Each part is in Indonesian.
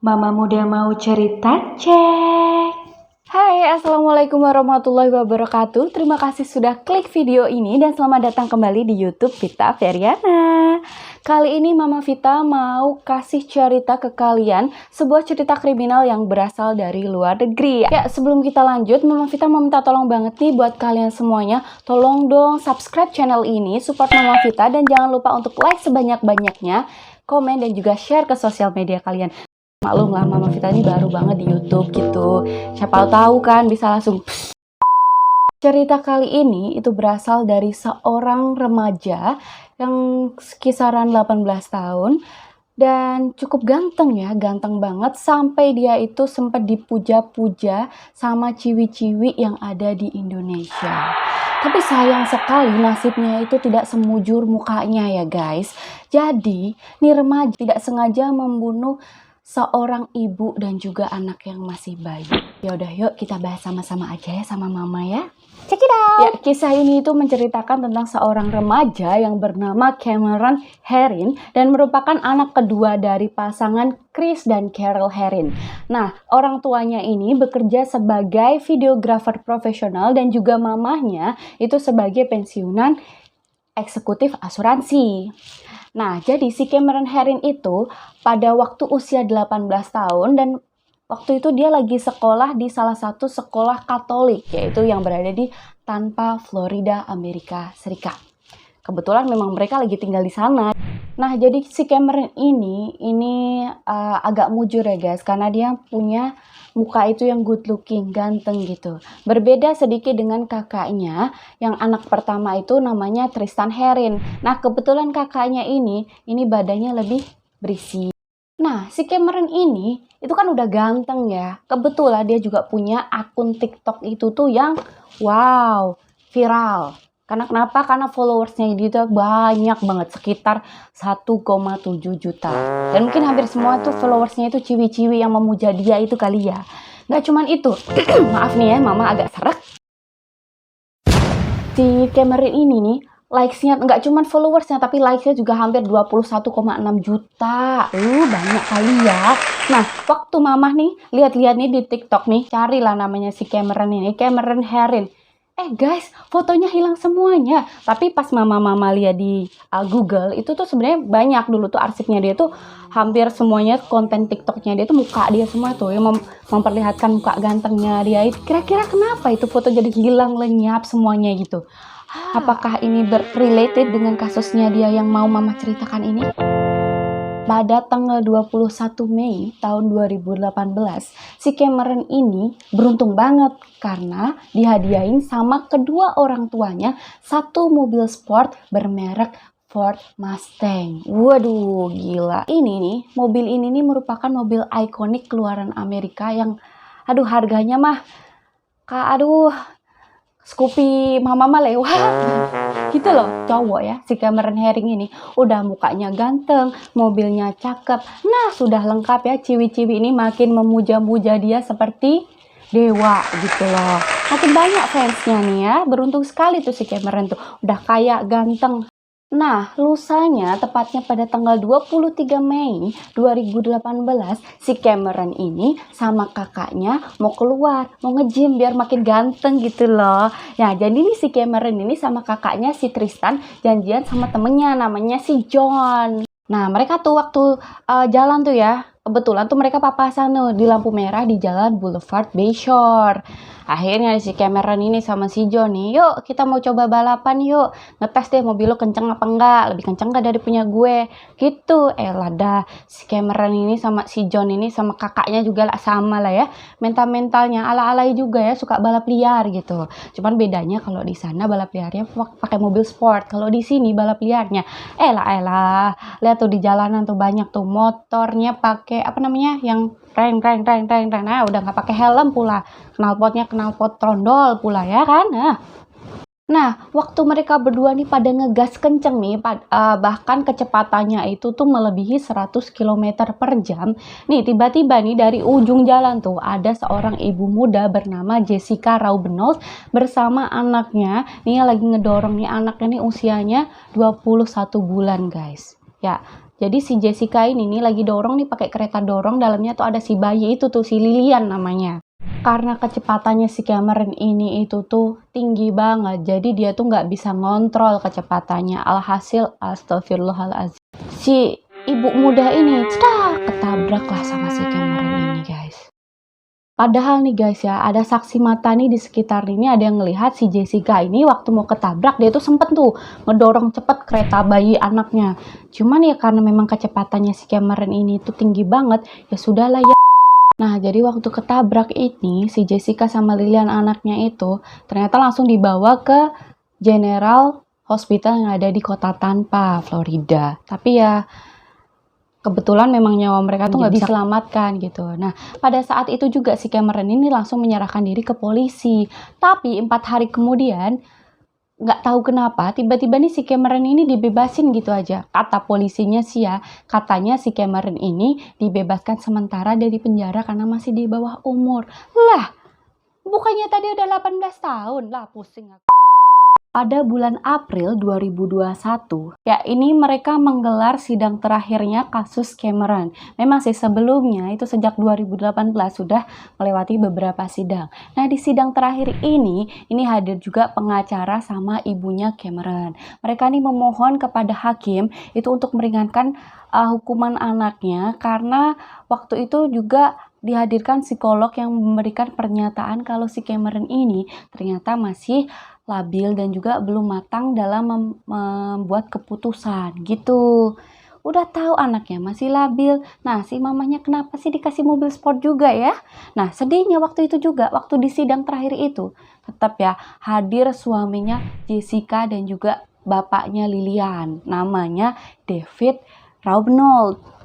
Mama Muda mau cerita, cek. Hai, assalamualaikum warahmatullahi wabarakatuh. Terima kasih sudah klik video ini dan selamat datang kembali di YouTube Vita Feryana. Kali ini Mama Vita mau kasih cerita ke kalian sebuah cerita kriminal yang berasal dari luar negeri. Ya, sebelum kita lanjut, Mama Vita mau minta tolong banget nih buat kalian semuanya. Tolong dong subscribe channel ini, support Mama Vita, dan jangan lupa untuk like sebanyak-banyaknya, komen dan juga share ke sosial media kalian. Maklum lah, Mama Vita ini baru banget di YouTube gitu. Siapa tahu kan bisa langsung pss. Cerita kali ini itu berasal dari seorang remaja yang kisaran 18 tahun dan cukup ganteng ya, ganteng banget sampai dia itu sempat dipuja-puja sama ciwi-ciwi yang ada di Indonesia. Tapi sayang sekali nasibnya itu tidak semujur mukanya ya guys. Jadi, nih remaja tidak sengaja membunuh seorang ibu dan juga anak yang masih bayi. Yaudah yuk kita bahas sama-sama aja ya sama mama ya. Check it out! Ya, kisah ini itu menceritakan tentang seorang remaja yang bernama Cameron Herring dan merupakan anak kedua dari pasangan Chris dan Carol Herring. Nah, orang tuanya ini bekerja sebagai videographer profesional dan juga mamahnya itu sebagai pensiunan eksekutif asuransi. Nah, jadi si Cameron Herring itu pada waktu usia 18 tahun dan waktu itu dia lagi sekolah di salah satu sekolah Katolik, yaitu yang berada di Tampa, Florida, Amerika Serikat. Kebetulan memang mereka lagi tinggal di sana. Nah, jadi si Cameron ini agak mujur ya guys, karena dia punya muka itu yang good looking, ganteng gitu. Berbeda sedikit dengan kakaknya, yang anak pertama itu namanya Tristan Herring. Nah, kebetulan kakaknya ini badannya lebih berisi. Nah, si Cameron ini itu kan udah ganteng ya. Kebetulan dia juga punya akun TikTok itu tuh yang wow, viral. Karena kenapa? Karena followersnya dia banyak banget, sekitar 1,7 juta. Dan mungkin hampir semua tuh followersnya itu ciwi-ciwi yang memuja dia itu kali ya. Nggak cuman itu, maaf nih ya, mama agak seret. Si Cameron ini nih, likes-nya nggak cuman followersnya, tapi likes-nya juga hampir 21,6 juta. Banyak kali ya. Nah, waktu mama nih, lihat-lihat nih di TikTok nih, carilah namanya si Cameron ini, Cameron Herring. Guys, fotonya hilang semuanya. Tapi pas mama lihat di Google, itu tuh sebenarnya banyak dulu tuh arsipnya dia tuh hampir semuanya konten TikToknya dia tuh muka dia semua tuh yang memperlihatkan muka gantengnya dia. Kira-kira kenapa itu foto jadi hilang lenyap semuanya gitu? Apakah ini related dengan kasusnya dia yang mau mama ceritakan ini? Pada tanggal 21 Mei tahun 2018, si Cameron ini beruntung banget karena dihadiahin sama kedua orang tuanya satu mobil sport bermerek Ford Mustang. Waduh, gila. Ini nih, mobil ini nih merupakan mobil ikonik keluaran Amerika yang harganya mah Scoopy mama lewat gitu loh. Cowok ya, si Cameron Herring ini udah mukanya ganteng, mobilnya cakep. Nah, sudah lengkap ya, ciwi-ciwi ini makin memuja-muja dia seperti dewa gitu loh. Makin banyak fansnya nih ya. Beruntung sekali tuh si Cameron tuh, udah kaya, ganteng. Nah, lusanya tepatnya pada tanggal 23 Mei 2018, si Cameron ini sama kakaknya mau keluar, mau nge-gym biar makin ganteng gitu loh. Nah, jadi nih si Cameron ini sama kakaknya si Tristan janjian sama temennya namanya si John. Nah, mereka tuh waktu jalan tuh ya, kebetulan tuh mereka papasan tuh di lampu merah di jalan Boulevard Bayshore. Akhirnya si Cameron ini sama si John nih, yuk kita mau coba balapan yuk. Ngetes deh mobil lo kenceng apa enggak, lebih kenceng gak dari punya gue. Gitu, dah si Cameron ini sama si John ini sama kakaknya juga lah sama lah ya. Mental-mentalnya ala-alai juga ya, suka balap liar gitu. Cuman bedanya kalau di sana balap liarnya pakai mobil sport. Kalau di sini balap liarnya, lihat tuh di jalanan tuh banyak tuh motornya pakai apa namanya yang reng. Nah, udah nggak pakai helm pula, knalpot trondol pula ya kan. Nah, waktu mereka berdua nih pada ngegas kenceng nih, bahkan kecepatannya itu tuh melebihi 100 km per jam. Nih, tiba-tiba nih dari ujung jalan tuh ada seorang ibu muda bernama Jessica Raubenos bersama anaknya. Nih lagi ngedorong nih anaknya nih usianya 21 bulan guys. Ya, Jadi si Jessica ini nih lagi dorong nih pakai kereta dorong, dalamnya tuh ada si bayi itu tuh, si Lilian namanya. Karena kecepatannya si Cameron ini itu tuh tinggi banget, jadi dia tuh nggak bisa ngontrol kecepatannya. Alhasil, astagfirullahaladzim, si ibu muda ini ketabrak lah sama si Cameron ini, guys. Padahal nih guys ya, ada saksi mata nih di sekitar ini, ada yang ngelihat si Jessica ini waktu mau ketabrak, dia tuh sempet tuh ngedorong cepet kereta bayi anaknya. Cuman ya karena memang kecepatannya si Cameron ini tuh tinggi banget, ya sudahlah ya. Nah, jadi waktu ketabrak ini, si Jessica sama Lilian anaknya itu ternyata langsung dibawa ke General Hospital yang ada di kota Tampa, Florida. Tapi ya kebetulan memang nyawa mereka tuh nggak bisa diselamatkan gitu. Nah, pada saat itu juga si Cameron ini langsung menyerahkan diri ke polisi. Tapi 4 hari kemudian, nggak tahu kenapa, tiba-tiba nih si Cameron ini dibebasin gitu aja. Kata polisinya sih ya, katanya si Cameron ini dibebaskan sementara dari penjara karena masih di bawah umur. Lah, bukannya tadi udah 18 tahun? Lah, pusing aku. Pada bulan April 2021, ya ini mereka menggelar sidang terakhirnya kasus Cameron. Memang sih sebelumnya itu sejak 2018 sudah melewati beberapa sidang. Nah di sidang terakhir ini hadir juga pengacara sama ibunya Cameron. Mereka ini memohon kepada hakim itu untuk meringankan hukuman anaknya karena waktu itu juga dihadirkan psikolog yang memberikan pernyataan kalau si Cameron ini ternyata masih labil dan juga belum matang dalam membuat keputusan gitu. Udah tahu anaknya masih labil. Nah, si mamanya kenapa sih dikasih mobil sport juga ya? Nah, sedihnya waktu itu juga, waktu di sidang terakhir itu, tetap ya hadir suaminya Jessica dan juga bapaknya Lilian. Namanya David Raubnold.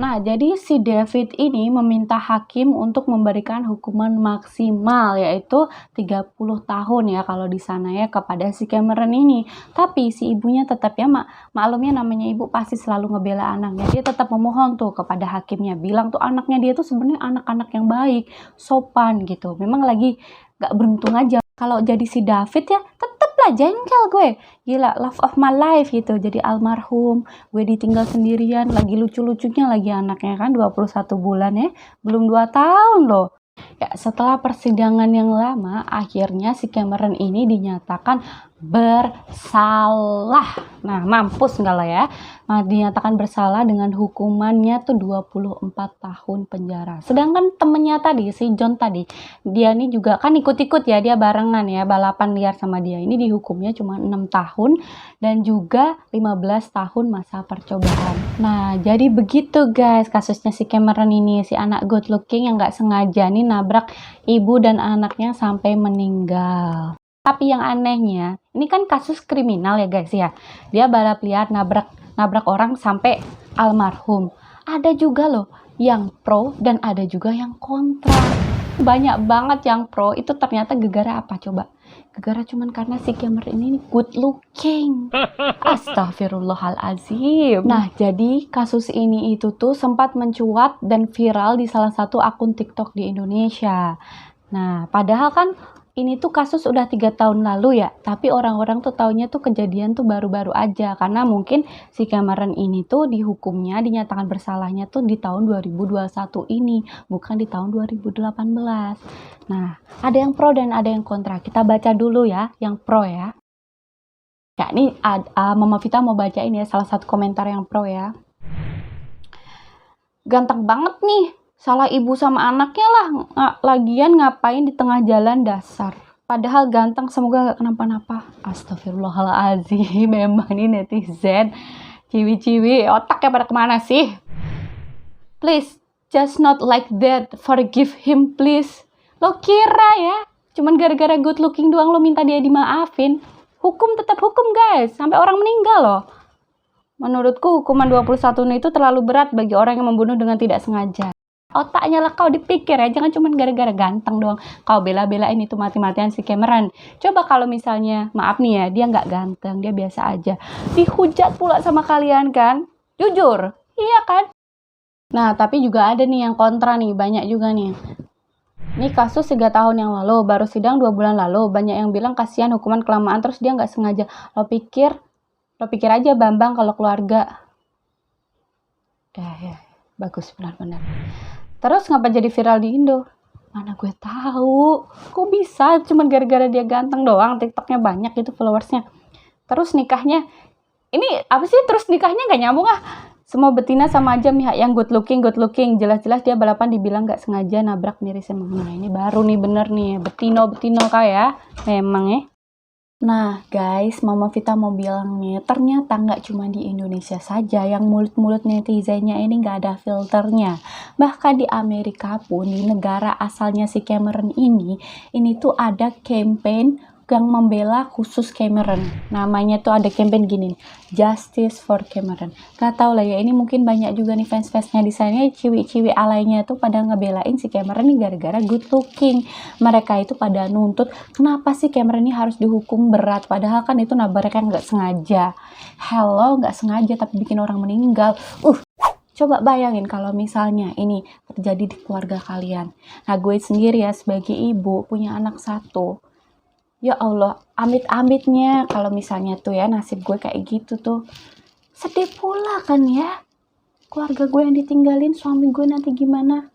Nah, jadi si David ini meminta hakim untuk memberikan hukuman maksimal yaitu 30 tahun ya kalau di sana ya kepada si Cameron ini. Tapi si ibunya tetap ya maklumnya namanya ibu pasti selalu ngebela anaknya. Dia tetap memohon tuh kepada hakimnya, bilang tuh anaknya dia tuh sebenarnya anak-anak yang baik, sopan gitu. Memang lagi gak beruntung aja. Kalau jadi si David ya tetep lah jengkel gue. Gila, love of my life gitu. Jadi almarhum, gue ditinggal sendirian, lagi lucu-lucunya lagi anaknya kan 21 bulan ya. Belum 2 tahun loh. Ya, setelah persidangan yang lama, akhirnya si Cameron ini dinyatakan bersalah. Nah, mampus enggak lah ya. Nah, dinyatakan bersalah dengan hukumannya tuh 24 tahun penjara. Sedangkan temennya tadi, si John tadi, dia ini juga kan ikut-ikut ya, dia barengan ya, balapan liar sama dia. Ini dihukumnya cuma 6 tahun dan juga 15 tahun masa percobaan. Nah, jadi begitu guys kasusnya si Cameron ini, si anak good looking yang nggak sengaja nih nabrak ibu dan anaknya sampai meninggal. Tapi yang anehnya, ini kan kasus kriminal ya guys ya. Dia balap liar nabrak orang sampai almarhum. Ada juga loh yang pro dan ada juga yang kontra. Banyak banget yang pro itu ternyata gegara apa coba? Gegara cuman karena si Cameron ini good looking. Astagfirullahalazim. Nah, jadi kasus ini itu tuh sempat mencuat dan viral di salah satu akun TikTok di Indonesia. Nah, padahal kan ini tuh kasus udah 3 tahun lalu ya, tapi orang-orang tuh taunya tuh kejadian tuh baru-baru aja, karena mungkin si Cameron ini tuh dihukumnya, dinyatakan bersalahnya tuh di tahun 2021 ini, bukan di tahun 2018. Nah, ada yang pro dan ada yang kontra. Kita baca dulu ya, yang pro ya. Ya, ini Mama Vita mau bacain ya, salah satu komentar yang pro ya. Ganteng banget nih. Salah ibu sama anaknya lah, lagian ngapain di tengah jalan dasar. Padahal ganteng, semoga gak kenapa-napa. Astagfirullahaladzim, memang ini netizen. Ciwi-ciwi, otaknya pada kemana sih? Please, just not like that. Forgive him please. Lo kira ya, cuman gara-gara good looking doang lo minta dia dimaafin? Hukum tetap hukum guys, sampai orang meninggal loh. Menurutku hukuman 21 tahun itu terlalu berat bagi orang yang membunuh dengan tidak sengaja. Otaknya lah kau dipikir ya, jangan cuma gara-gara ganteng doang kau bela-belain itu mati-matian si Cameron. Coba kalau misalnya, maaf nih ya, dia nggak ganteng, dia biasa aja, dihujat pula sama kalian kan, jujur, iya kan? Nah, tapi juga ada nih yang kontra nih, banyak juga nih. Ini kasus 3 tahun yang lalu, baru sidang 2 bulan lalu, banyak yang bilang kasihan hukuman kelamaan terus dia nggak sengaja. Lo pikir aja Bambang kalau keluarga Ya, bagus benar-benar. Terus ngapa jadi viral di Indo? Mana gue tahu. Kok bisa? Cuman gara-gara dia ganteng doang, TikToknya banyak itu followersnya. Terus nikahnya, ini apa sih? Terus nikahnya nggak nyambung ah. Semua betina sama aja Mihak yang good looking. Jelas-jelas dia balapan dibilang nggak sengaja nabrak miris emang. Nah ini baru nih bener nih. Betino kau ya. Memang ya. Nah guys, Mama Vita mau bilang nih, ternyata nggak cuma di Indonesia saja yang mulut-mulut netizennya ini nggak ada filternya. Bahkan di Amerika pun, di negara asalnya si Cameron ini tuh ada campaign yang membela khusus Cameron. Namanya tuh ada campaign gini, Justice for Cameron. Gak tau lah ya, ini mungkin banyak juga nih fans-fansnya di sana, ciwi-ciwi alaynya tuh pada ngebelain si Cameron nih gara-gara good looking. Mereka itu pada nuntut, kenapa sih Cameron ini harus dihukum berat? Padahal kan itu nabraknya nggak sengaja. Hello, nggak sengaja tapi bikin orang meninggal. Coba bayangin kalau misalnya ini terjadi di keluarga kalian. Nah gue sendiri ya sebagai ibu punya anak satu. Ya Allah, amit-amitnya kalau misalnya tuh ya nasib gue kayak gitu tuh. Sedih pula kan ya. Keluarga gue yang ditinggalin, suami gue nanti gimana?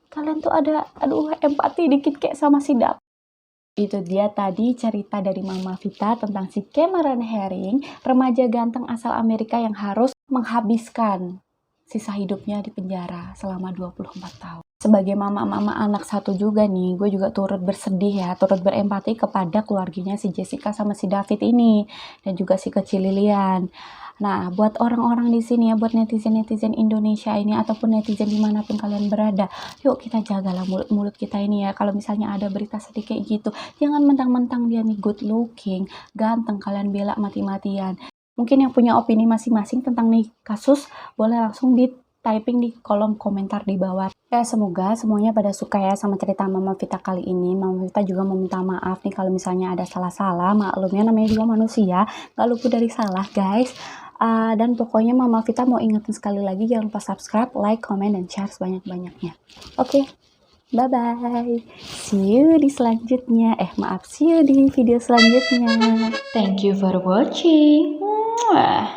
Kalian tuh ada, empati dikit kayak sama si Dap. Itu dia tadi cerita dari Mama Vita tentang si Cameron Herring, remaja ganteng asal Amerika yang harus menghabiskan sisa hidupnya di penjara selama 24 tahun. Sebagai mama-mama anak satu juga nih, gue juga turut bersedih ya, turut berempati kepada keluarganya si Jessica sama si David ini, dan juga si kecil Lilian. Nah, buat orang-orang di sini ya, buat netizen-netizen Indonesia ini, ataupun netizen dimanapun kalian berada, yuk kita jagalah mulut-mulut kita ini ya. Kalau misalnya ada berita sedih kayak gitu, jangan mentang-mentang dia nih good looking, ganteng, kalian bela mati-matian. Mungkin yang punya opini masing-masing tentang nih kasus, boleh langsung di typing di kolom komentar di bawah. Ya semoga semuanya pada suka ya sama cerita Mama Vita kali ini. Mama Vita juga meminta maaf nih kalau misalnya ada salah-salah. Maklumnya namanya juga manusia, gak luput dari salah guys. Dan pokoknya Mama Vita mau ingetin sekali lagi, jangan lupa subscribe, like, comment, dan share sebanyak-banyaknya. Oke, bye-bye. See you di selanjutnya. See you di video selanjutnya. Thank you for watching. Mwah.